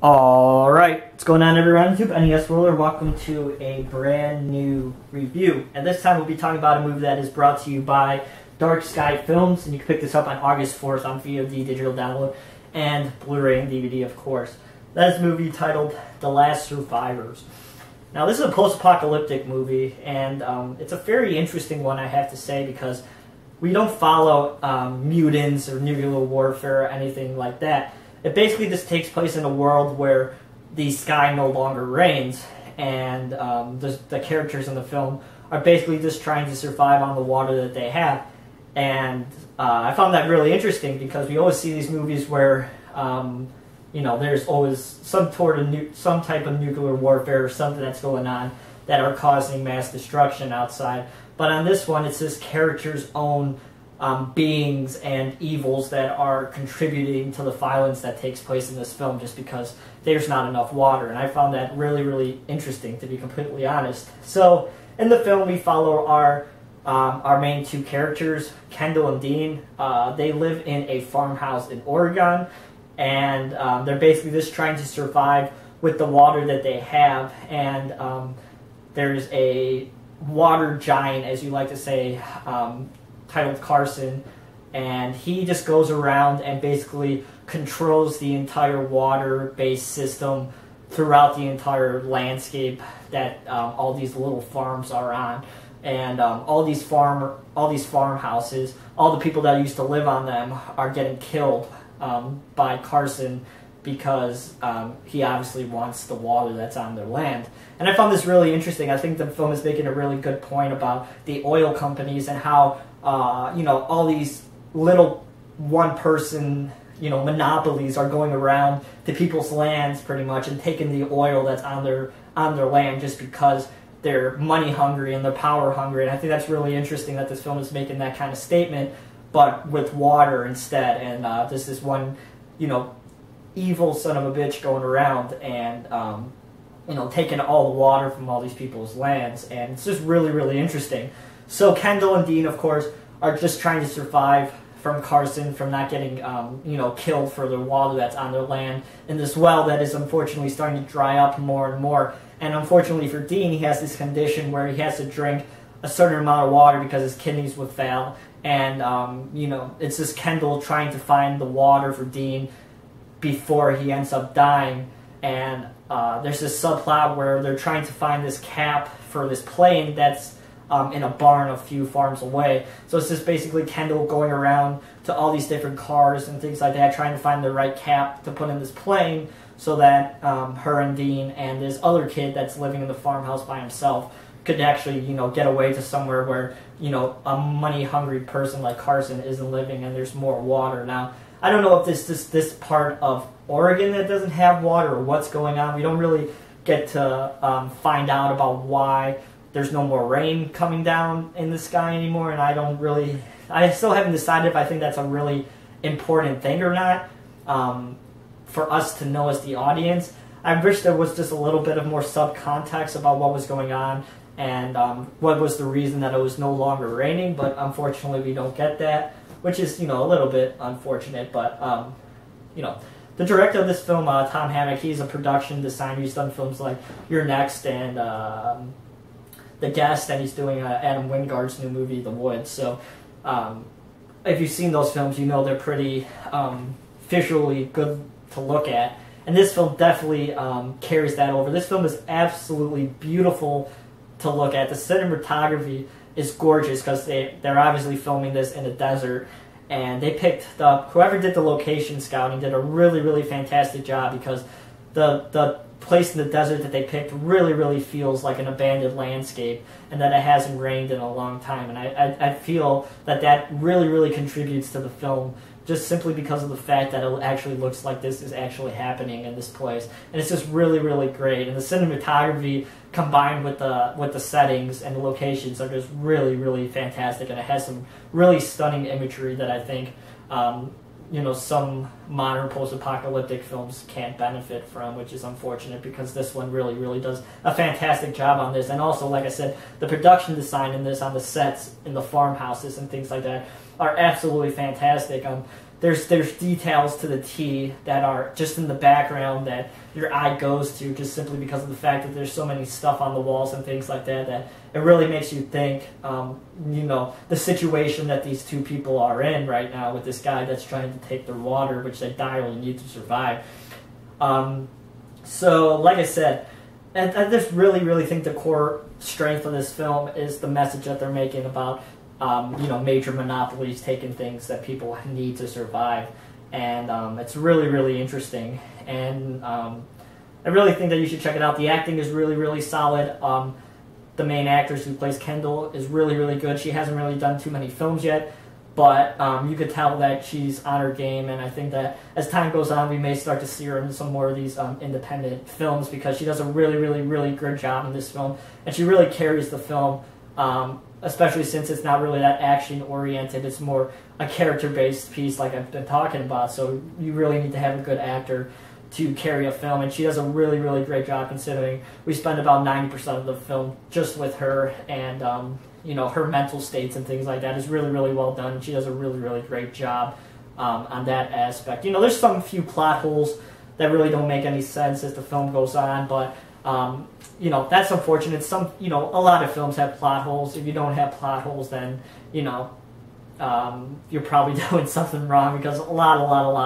Alright, what's going on everyone on YouTube? NES Roller, welcome to a brand new review. And this time we'll be talking about a movie that is brought to you by Dark Sky Films, and you can pick this up on August 4th on VOD digital download and Blu-ray and DVD, of course. That is a movie titled The Last Survivors. Now this is a post-apocalyptic movie, and it's a very interesting one, I have to say, because we don't follow mutants or nuclear warfare or anything like that. It basically just takes place in a world where the sky no longer rains, and the characters in the film are basically just trying to survive on the water that they have. And I found that really interesting because we always see these movies where there's always some type of nuclear warfare or something that's going on that are causing mass destruction outside. But on this one, it's this character's own beings and evils that are contributing to the violence that takes place in this film just because there's not enough water. And I found that really, really interesting, to be completely honest. So in the film, we follow our main two characters, Kendall and Dean. They live in a farmhouse in Oregon, and they're basically just trying to survive with the water that they have. And there's a water giant, as you like to say, titled Carson, and he just goes around and basically controls the entire water-based system throughout the entire landscape that all these little farms are on. And all these farmhouses, all the people that used to live on them are getting killed by Carson because he obviously wants the water that's on their land. And I found this really interesting. I think the film is making a really good point about the oil companies and how all these little one-person monopolies are going around to people's lands pretty much and taking the oil that's on their land just because they're money hungry and they're power hungry. And I think that's really interesting that this film is making that kind of statement, but with water instead. And there's this one, evil son of a bitch going around and taking all the water from all these people's lands. And it's just really, really interesting. So Kendall and Dean, of course, are just trying to survive from Carson, from not getting, killed for the water that's on their land in this well that is unfortunately starting to dry up more and more. And unfortunately for Dean, he has this condition where he has to drink a certain amount of water because his kidneys would fail. And, it's just Kendall trying to find the water for Dean before he ends up dying. And there's this subplot where they're trying to find this cap for this plane that's in a barn a few farms away. So it's just basically Kendall going around to all these different cars and things like that, trying to find the right cap to put in this plane so that her and Dean and this other kid that's living in the farmhouse by himself could actually, get away to somewhere where, a money-hungry person like Carson isn't living and there's more water. Now, I don't know if this part of Oregon that doesn't have water or what's going on. We don't really get to find out about why there's no more rain coming down in the sky anymore, and I still haven't decided if I think that's a really important thing or not for us to know as the audience. I wish there was just a little bit of more subcontext about what was going on and what was the reason that it was no longer raining, but unfortunately we don't get that, which is, a little bit unfortunate. But, the director of this film, Tom Hammock, he's a production designer. He's done films like You're Next and The Guest, and he's doing Adam Wingard's new movie, The Woods. So if you've seen those films, they're pretty visually good to look at. And this film definitely carries that over. This film is absolutely beautiful to look at. The cinematography is gorgeous because they're obviously filming this in a desert. And they picked up, whoever did the location scouting did a really, really fantastic job because the place in the desert that they picked really, really feels like an abandoned landscape and that it hasn't rained in a long time. And I feel that really, really contributes to the film just simply because of the fact that it actually looks like this is actually happening in this place. And it's just really, really great. And the cinematography combined with the settings and the locations are just really, really fantastic. And it has some really stunning imagery that I think some modern post-apocalyptic films can't benefit from, which is unfortunate because this one really, really does a fantastic job on this. And also, like I said, the production design in this on the sets, in the farmhouses and things like that are absolutely fantastic. there's details to the T that are just in the background that your eye goes to just simply because of the fact that there's so many stuff on the walls and things like that that it really makes you think, the situation that these two people are in right now with this guy that's trying to take their water, which they direly need to survive. So, like I said, I just really think the core strength of this film is the message that they're making about, major monopolies taking things that people need to survive. And it's really interesting. And I really think that you should check it out. The acting is really solid. The main actress who plays Kendall is really good. She hasn't really done too many films yet, but you could tell that she's on her game, and I think that as time goes on, we may start to see her in some more of these independent films, because she does a really good job in this film, and she really carries the film, especially since it's not really that action-oriented. It's more a character-based piece like I've been talking about, so you really need to have a good actor to carry a film, and she does a really great job, considering we spend about 90% of the film just with her, and her mental states and things like that is really well done. She does a really great job on that aspect. There's some few plot holes that really don't make any sense as the film goes on, but that's unfortunate. A lot of films have plot holes. If you don't have plot holes, then you're probably doing something wrong, because a lot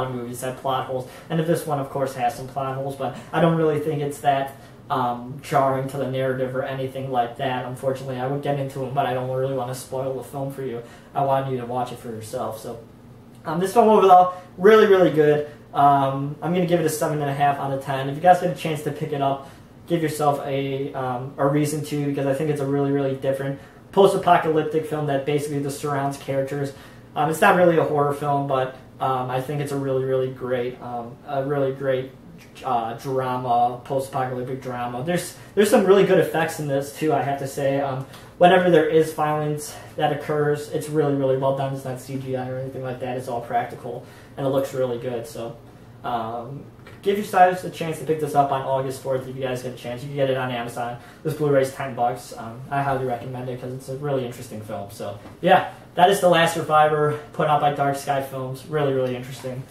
of movies have plot holes, and this one of course has some plot holes, but I don't really think it's that jarring to the narrative or anything like that. Unfortunately, I would get into them, but I don't really want to spoil the film for you. I want you to watch it for yourself. So this film overall, really good. I'm going to give it a 7.5 out of 10. If you guys get a chance to pick it up, give yourself a reason to, because I think it's a really different post-apocalyptic film that basically just surrounds characters. It's not really a horror film, but I think it's a really great, drama, post-apocalyptic drama. There's some really good effects in this too, I have to say. Whenever there is violence that occurs, it's really well done. It's not CGI or anything like that. It's all practical, and it looks really good. So give yourselves a chance to pick this up on August 4th if you guys get a chance. You can get it on Amazon. This Blu-ray's $10. I highly recommend it because it's a really interesting film. So yeah, that is The Last Survivor, put out by Dark Sky Films. Really interesting.